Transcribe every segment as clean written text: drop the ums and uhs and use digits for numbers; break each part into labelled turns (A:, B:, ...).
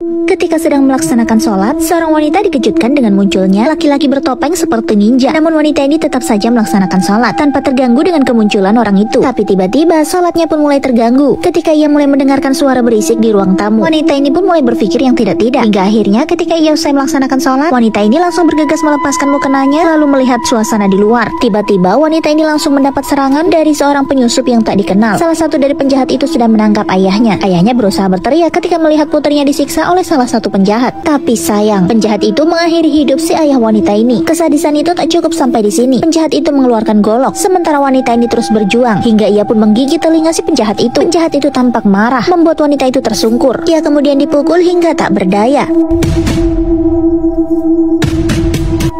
A: Ketika sedang melaksanakan sholat, seorang wanita dikejutkan dengan munculnya laki-laki bertopeng seperti ninja. Namun wanita ini tetap saja melaksanakan sholat tanpa terganggu dengan kemunculan orang itu. Tapi tiba-tiba sholatnya pun mulai terganggu ketika ia mulai mendengarkan suara berisik di ruang tamu. Wanita ini pun mulai berpikir yang tidak-tidak. Hingga akhirnya ketika ia usai melaksanakan sholat, wanita ini langsung bergegas melepaskan mukenanya lalu melihat suasana di luar. Tiba-tiba wanita ini langsung mendapat serangan dari seorang penyusup yang tak dikenal. Salah satu dari penjahat itu sudah menangkap ayahnya. Ayahnya berusaha berteriak ketika melihat putrinya disiksa oleh salah satu penjahat. Tapi sayang, penjahat itu mengakhiri hidup si ayah wanita ini. Kesadisan itu tak cukup sampai di sini. Penjahat itu mengeluarkan golok, sementara wanita ini terus berjuang hingga ia pun menggigit telinga si penjahat itu. Penjahat itu tampak marah, membuat wanita itu tersungkur. Ia kemudian dipukul hingga tak berdaya.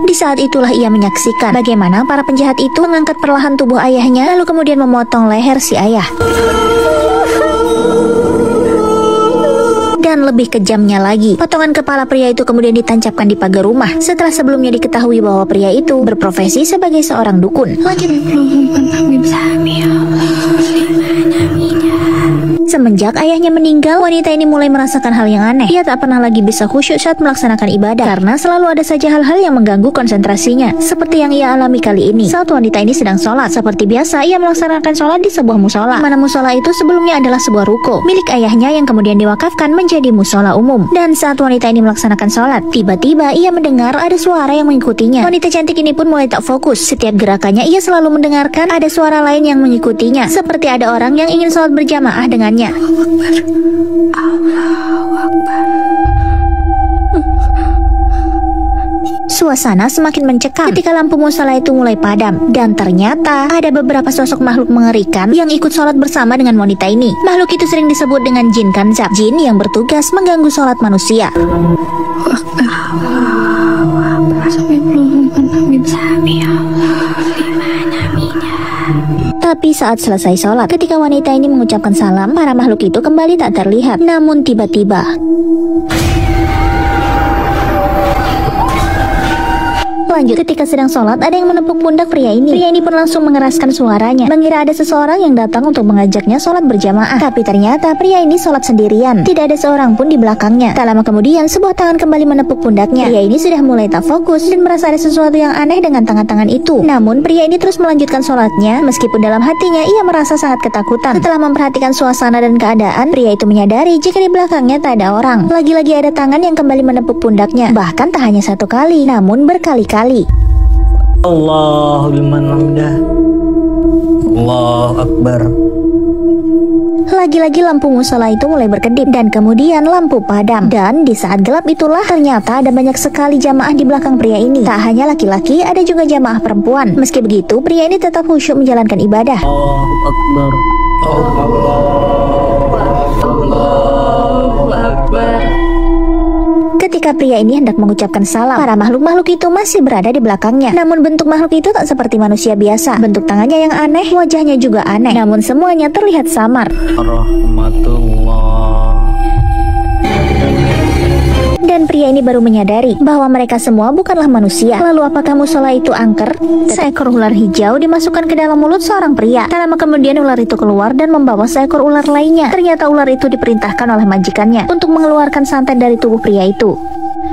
A: Di saat itulah ia menyaksikan bagaimana para penjahat itu mengangkat perlahan tubuh ayahnya, lalu kemudian memotong leher si ayah. Dan lebih kejamnya lagi, potongan kepala pria itu kemudian ditancapkan di pagar rumah setelah sebelumnya diketahui bahwa pria itu berprofesi sebagai seorang dukun. Semenjak ayahnya meninggal, wanita ini mulai merasakan hal yang aneh. Ia tak pernah lagi bisa khusyuk saat melaksanakan ibadah karena selalu ada saja hal-hal yang mengganggu konsentrasinya. Seperti yang ia alami kali ini saat wanita ini sedang sholat. Seperti biasa, ia melaksanakan sholat di sebuah musola. Mana musola itu sebelumnya adalah sebuah ruko milik ayahnya yang kemudian diwakafkan menjadi musola umum. Dan saat wanita ini melaksanakan sholat, tiba-tiba ia mendengar ada suara yang mengikutinya. Wanita cantik ini pun mulai tak fokus. Setiap gerakannya ia selalu mendengarkan ada suara lain yang mengikutinya, seperti ada orang yang ingin sholat berjamaah dengannya. Allahu Akbar. Suasana semakin mencekam ketika lampu musola itu mulai padam. Dan ternyata ada beberapa sosok makhluk mengerikan yang ikut sholat bersama dengan wanita ini. Makhluk itu sering disebut dengan jin kanzab, jin yang bertugas mengganggu sholat manusia. Tapi saat selesai sholat, ketika wanita ini mengucapkan salam, para makhluk itu kembali tak terlihat. Namun tiba-tiba lanjut, ketika sedang sholat, ada yang menepuk pundak pria ini. Pria ini pun langsung mengeraskan suaranya, mengira ada seseorang yang datang untuk mengajaknya sholat berjamaah. Tapi ternyata pria ini sholat sendirian. Tidak ada seorang pun di belakangnya. Tak lama kemudian, sebuah tangan kembali menepuk pundaknya. Pria ini sudah mulai tak fokus dan merasa ada sesuatu yang aneh dengan tangan-tangan itu. Namun pria ini terus melanjutkan sholatnya, meskipun dalam hatinya ia merasa sangat ketakutan. Setelah memperhatikan suasana dan keadaan, pria itu menyadari jika di belakangnya tak ada orang. Lagi-lagi ada tangan yang kembali menepuk pundaknya. Bahkan tak hanya satu kali, namun berkali-kali.
B: Allahu liman hamdah. Allahu Akbar.
A: Lagi-lagi lampu musola itu mulai berkedip dan kemudian lampu padam. Dan di saat gelap itulah ternyata ada banyak sekali jamaah di belakang pria ini. Tak hanya laki-laki, ada juga jamaah perempuan. Meski begitu, pria ini tetap khusyuk menjalankan ibadah.
B: Allahu Akbar. Allahu Akbar.
A: Ketika pria ini hendak mengucapkan salam, para makhluk-makhluk itu masih berada di belakangnya. Namun bentuk makhluk itu tak seperti manusia biasa. Bentuk tangannya yang aneh, wajahnya juga aneh. Namun semuanya terlihat samar.
B: Rahmatullah.
A: Dan pria ini baru menyadari bahwa mereka semua bukanlah manusia. Lalu apakah musola itu angker? Seekor ular hijau dimasukkan ke dalam mulut seorang pria. Tak lama kemudian ular itu keluar dan membawa seekor ular lainnya. Ternyata ular itu diperintahkan oleh majikannya untuk mengeluarkan santet dari tubuh pria itu.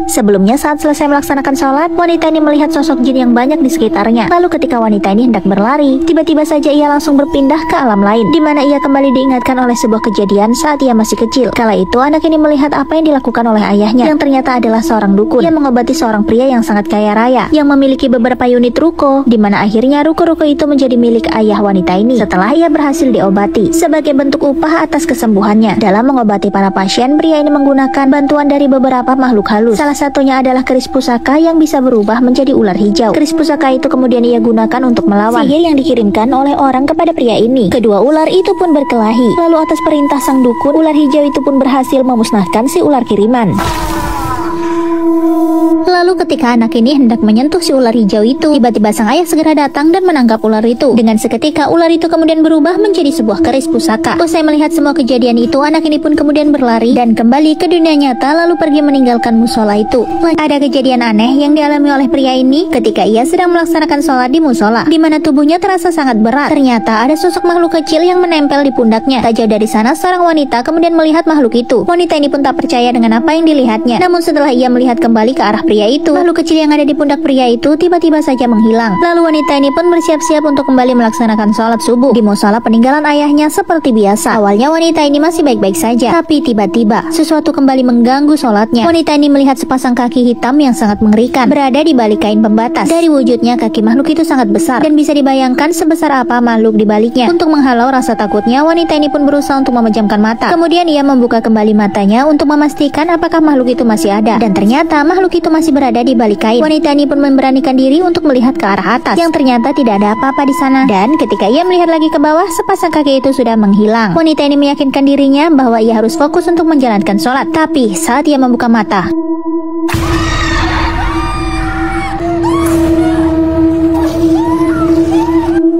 A: Sebelumnya saat selesai melaksanakan sholat, wanita ini melihat sosok jin yang banyak di sekitarnya. Lalu ketika wanita ini hendak berlari, tiba-tiba saja ia langsung berpindah ke alam lain, di mana ia kembali diingatkan oleh sebuah kejadian saat ia masih kecil. Kala itu anak ini melihat apa yang dilakukan oleh ayahnya, yang ternyata adalah seorang dukun yang mengobati seorang pria yang sangat kaya raya, yang memiliki beberapa unit ruko, di mana akhirnya ruko-ruko itu menjadi milik ayah wanita ini setelah ia berhasil diobati. Sebagai bentuk upah atas kesembuhannya dalam mengobati para pasien, pria ini menggunakan bantuan dari beberapa makhluk halus. Salah satunya adalah keris pusaka yang bisa berubah menjadi ular hijau. Keris pusaka itu kemudian ia gunakan untuk melawan sihir yang dikirimkan oleh orang kepada pria ini. Kedua ular itu pun berkelahi. Lalu atas perintah sang dukun, ular hijau itu pun berhasil memusnahkan si ular kiriman. Lalu ketika anak ini hendak menyentuh si ular hijau itu, tiba-tiba sang ayah segera datang dan menangkap ular itu. Dengan seketika ular itu kemudian berubah menjadi sebuah keris pusaka. Usai melihat semua kejadian itu, anak ini pun kemudian berlari dan kembali ke dunia nyata lalu pergi meninggalkan musola itu. Ada kejadian aneh yang dialami oleh pria ini ketika ia sedang melaksanakan sholat di musola, di mana tubuhnya terasa sangat berat. Ternyata ada sosok makhluk kecil yang menempel di pundaknya. Tak jauh dari sana seorang wanita kemudian melihat makhluk itu. Wanita ini pun tak percaya dengan apa yang dilihatnya. Namun setelah ia melihat kembali ke arah pria itu, makhluk kecil yang ada di pundak pria itu tiba-tiba saja menghilang. Lalu wanita ini pun bersiap-siap untuk kembali melaksanakan sholat subuh di musola peninggalan ayahnya seperti biasa. Awalnya wanita ini masih baik-baik saja, tapi tiba-tiba sesuatu kembali mengganggu sholatnya. Wanita ini melihat sepasang kaki hitam yang sangat mengerikan berada di balik kain pembatas. Dari wujudnya, kaki makhluk itu sangat besar dan bisa dibayangkan sebesar apa makhluk di baliknya. Untuk menghalau rasa takutnya, wanita ini pun berusaha untuk memejamkan mata. Kemudian ia membuka kembali matanya untuk memastikan apakah makhluk itu masih ada. Dan ternyata makhluk itu masih berada di balik kain. Wanita ini pun memberanikan diri untuk melihat ke arah atas, yang ternyata tidak ada apa-apa di sana. Dan ketika ia melihat lagi ke bawah, sepasang kaki itu sudah menghilang. Wanita ini meyakinkan dirinya bahwa ia harus fokus untuk menjalankan sholat. Tapi saat ia membuka mata,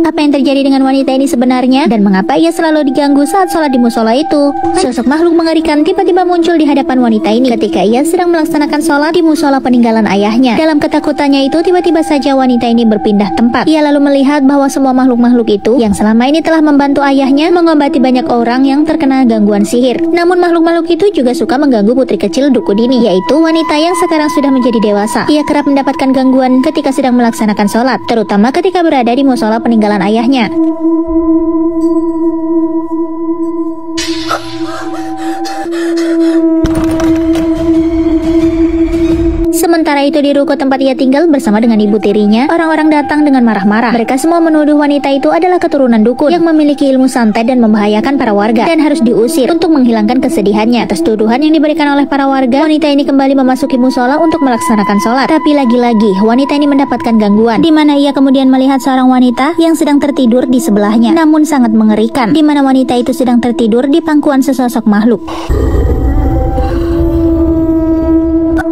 A: apa yang terjadi dengan wanita ini sebenarnya dan mengapa ia selalu diganggu saat sholat di musola itu? Sosok makhluk mengerikan tiba-tiba muncul di hadapan wanita ini ketika ia sedang melaksanakan sholat di musola peninggalan ayahnya. Dalam ketakutannya itu, tiba-tiba saja wanita ini berpindah tempat. Ia lalu melihat bahwa semua makhluk-makhluk itu yang selama ini telah membantu ayahnya mengobati banyak orang yang terkena gangguan sihir. Namun makhluk-makhluk itu juga suka mengganggu putri kecil Dukudini, yaitu wanita yang sekarang sudah menjadi dewasa. Ia kerap mendapatkan gangguan ketika sedang melaksanakan sholat, terutama ketika berada di musola peninggalan ayahnya. Sementara itu di ruko tempat ia tinggal bersama dengan ibu tirinya, orang-orang datang dengan marah-marah. Mereka semua menuduh wanita itu adalah keturunan dukun yang memiliki ilmu santet dan membahayakan para warga dan harus diusir untuk menghilangkan kesedihannya. Atas tuduhan yang diberikan oleh para warga, wanita ini kembali memasuki musola untuk melaksanakan sholat. Tapi lagi-lagi wanita ini mendapatkan gangguan, di mana ia kemudian melihat seorang wanita yang sedang tertidur di sebelahnya. Namun sangat mengerikan, di mana wanita itu sedang tertidur di pangkuan sesosok makhluk.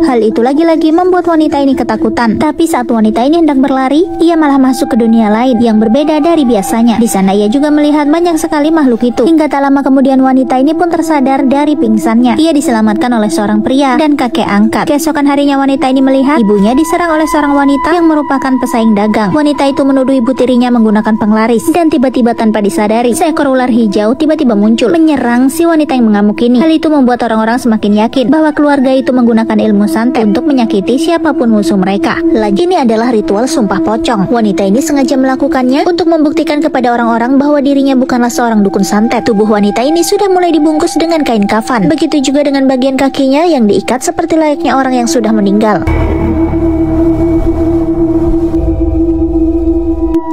A: Hal itu lagi-lagi membuat wanita ini ketakutan. Tapi saat wanita ini hendak berlari, ia malah masuk ke dunia lain yang berbeda dari biasanya. Di sana ia juga melihat banyak sekali makhluk itu. Hingga tak lama kemudian wanita ini pun tersadar dari pingsannya. Ia diselamatkan oleh seorang pria dan kakek angkat. Keesokan harinya wanita ini melihat ibunya diserang oleh seorang wanita yang merupakan pesaing dagang. Wanita itu menuduh ibu tirinya menggunakan penglaris dan tiba-tiba tanpa disadari, seekor ular hijau tiba-tiba muncul menyerang si wanita yang mengamuk ini. Hal itu membuat orang-orang semakin yakin bahwa keluarga itu menggunakan ilmu santet untuk menyakiti siapapun musuh mereka. Lagi ini adalah ritual sumpah pocong. Wanita ini sengaja melakukannya untuk membuktikan kepada orang-orang bahwa dirinya bukanlah seorang dukun santet. Tubuh wanita ini sudah mulai dibungkus dengan kain kafan. Begitu juga dengan bagian kakinya yang diikat seperti layaknya orang yang sudah meninggal.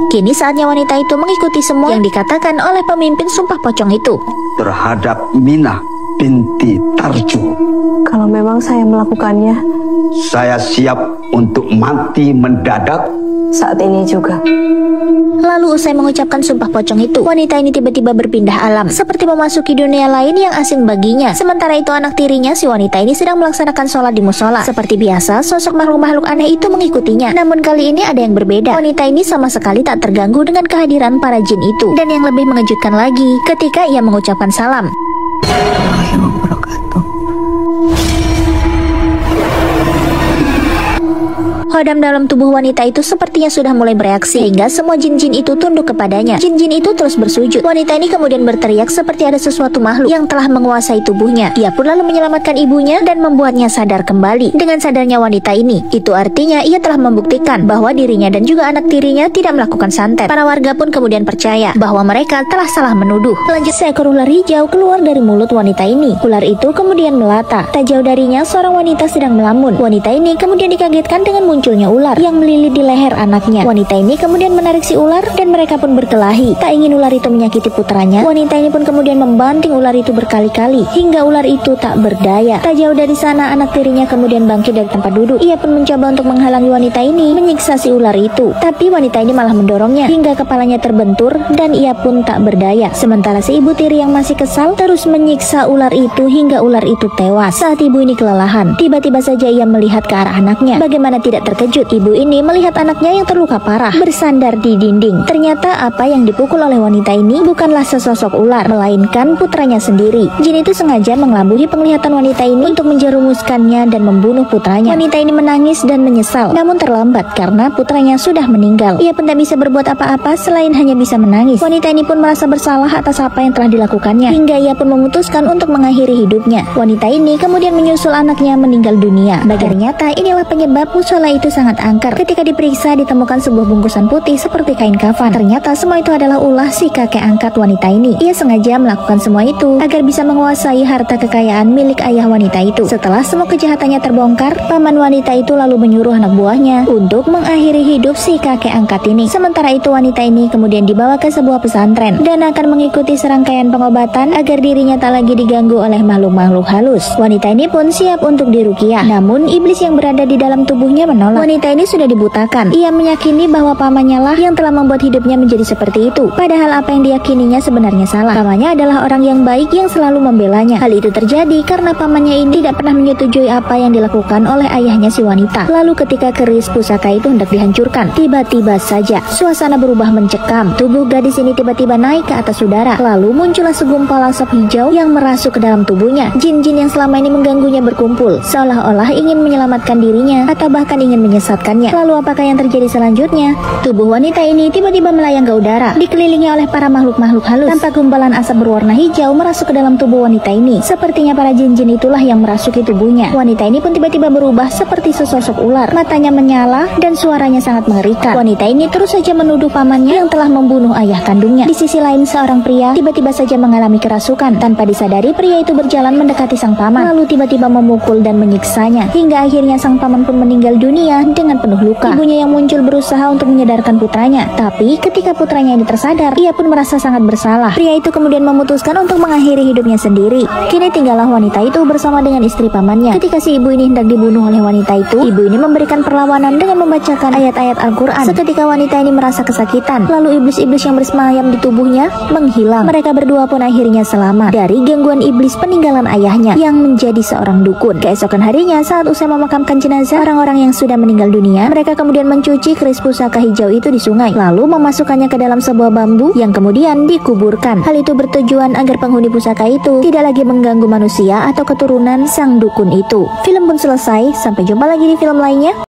A: Kini saatnya wanita itu mengikuti semua yang dikatakan oleh pemimpin sumpah pocong itu
C: terhadap Minah binti Tarjo.
D: Kalau memang saya melakukannya,
C: saya siap untuk mati mendadak
D: saat ini juga.
A: Lalu usai mengucapkan sumpah pocong itu, wanita ini tiba-tiba berpindah alam, seperti memasuki dunia lain yang asing baginya. Sementara itu anak tirinya, si wanita ini sedang melaksanakan sholat di musola. Seperti biasa, sosok makhluk-makhluk aneh itu mengikutinya. Namun kali ini ada yang berbeda. Wanita ini sama sekali tak terganggu dengan kehadiran para jin itu. Dan yang lebih mengejutkan lagi, ketika ia mengucapkan salam, hodam dalam tubuh wanita itu sepertinya sudah mulai bereaksi, hingga semua jin-jin itu tunduk kepadanya. Jin-jin itu terus bersujud. Wanita ini kemudian berteriak seperti ada sesuatu makhluk yang telah menguasai tubuhnya. Dia pun lalu menyelamatkan ibunya dan membuatnya sadar kembali. Dengan sadarnya wanita ini, itu artinya ia telah membuktikan bahwa dirinya dan juga anak tirinya tidak melakukan santet. Para warga pun kemudian percaya bahwa mereka telah salah menuduh. Lanjut, seekor ular hijau keluar dari mulut wanita ini. Ular itu kemudian melata. Tak jauh darinya seorang wanita sedang melamun. Wanita ini kemudian dikagetkan dengan muncul munculnya ular yang melilit di leher anaknya. Wanita ini kemudian menarik si ular dan mereka pun berkelahi. Tak ingin ular itu menyakiti putranya, wanita ini pun kemudian membanting ular itu berkali-kali hingga ular itu tak berdaya. Tak jauh dari sana anak tirinya kemudian bangkit dari tempat duduk. Ia pun mencoba untuk menghalangi wanita ini menyiksa si ular itu, tapi wanita ini malah mendorongnya hingga kepalanya terbentur dan ia pun tak berdaya. Sementara si ibu tiri yang masih kesal terus menyiksa ular itu hingga ular itu tewas. Saat ibu ini kelelahan, tiba-tiba saja ia melihat ke arah anaknya. Bagaimana tidak terkejut, ibu ini melihat anaknya yang terluka parah bersandar di dinding. Ternyata apa yang dipukul oleh wanita ini bukanlah sesosok ular, melainkan putranya sendiri. Jin itu sengaja mengelabuhi penglihatan wanita ini untuk menjerumuskannya dan membunuh putranya. Wanita ini menangis dan menyesal, namun terlambat karena putranya sudah meninggal. Ia pun tak bisa berbuat apa-apa selain hanya bisa menangis. Wanita ini pun merasa bersalah atas apa yang telah dilakukannya, hingga ia pun memutuskan untuk mengakhiri hidupnya. Wanita ini kemudian menyusul anaknya meninggal dunia. Ternyata inilah penyebab musola itu sangat angker. Ketika diperiksa ditemukan sebuah bungkusan putih seperti kain kafan. Ternyata semua itu adalah ulah si kakek angkat wanita ini. Ia sengaja melakukan semua itu agar bisa menguasai harta kekayaan milik ayah wanita itu. Setelah semua kejahatannya terbongkar, paman wanita itu lalu menyuruh anak buahnya untuk mengakhiri hidup si kakek angkat ini. Sementara itu wanita ini kemudian dibawa ke sebuah pesantren dan akan mengikuti serangkaian pengobatan agar dirinya tak lagi diganggu oleh makhluk-makhluk halus. Wanita ini pun siap untuk diruqyah, namun iblis yang berada di dalam tubuhnya menolak. Wanita ini sudah dibutakan. Ia meyakini bahwa pamannya lah yang telah membuat hidupnya menjadi seperti itu. Padahal apa yang diyakininya sebenarnya salah. Pamannya adalah orang yang baik yang selalu membelanya. Hal itu terjadi karena pamannya ini tidak pernah menyetujui apa yang dilakukan oleh ayahnya si wanita. Lalu ketika keris pusaka itu hendak dihancurkan, tiba-tiba saja suasana berubah mencekam. Tubuh gadis ini tiba-tiba naik ke atas udara. Lalu muncullah segumpal asap hijau yang merasuk ke dalam tubuhnya. Jin-jin yang selama ini mengganggunya berkumpul, seolah-olah ingin menyelamatkan dirinya atau bahkan ingin menyesatkannya. Lalu apakah yang terjadi selanjutnya? Tubuh wanita ini tiba-tiba melayang ke udara, dikelilingi oleh para makhluk-makhluk halus. Tampak gumpalan asap berwarna hijau merasuk ke dalam tubuh wanita ini. Sepertinya para jin-jin itulah yang merasuki tubuhnya. Wanita ini pun tiba-tiba berubah seperti sesosok ular. Matanya menyala dan suaranya sangat mengerikan. Wanita ini terus saja menuduh pamannya yang telah membunuh ayah kandungnya. Di sisi lain seorang pria tiba-tiba saja mengalami kerasukan. Tanpa disadari pria itu berjalan mendekati sang paman, lalu tiba-tiba memukul dan menyiksanya hingga akhirnya sang paman pun meninggal dunia dengan penuh luka. Ibunya yang muncul berusaha untuk menyadarkan putranya, tapi ketika putranya ini tersadar, ia pun merasa sangat bersalah. Pria itu kemudian memutuskan untuk mengakhiri hidupnya sendiri. Kini tinggallah wanita itu bersama dengan istri pamannya. Ketika si ibu ini hendak dibunuh oleh wanita itu, ibu ini memberikan perlawanan dengan membacakan ayat-ayat Al-Quran. Seketika wanita ini merasa kesakitan, lalu iblis-iblis yang bersemayam di tubuhnya menghilang. Mereka berdua pun akhirnya selamat dari gangguan iblis peninggalan ayahnya yang menjadi seorang dukun. Keesokan harinya saat usai memakamkan jenazah orang-orang yang sudah meninggal dunia, mereka kemudian mencuci keris pusaka hijau itu di sungai, lalu memasukkannya ke dalam sebuah bambu yang kemudian dikuburkan. Hal itu bertujuan agar penghuni pusaka itu tidak lagi mengganggu manusia atau keturunan sang dukun itu. Film pun selesai, sampai jumpa lagi di film lainnya.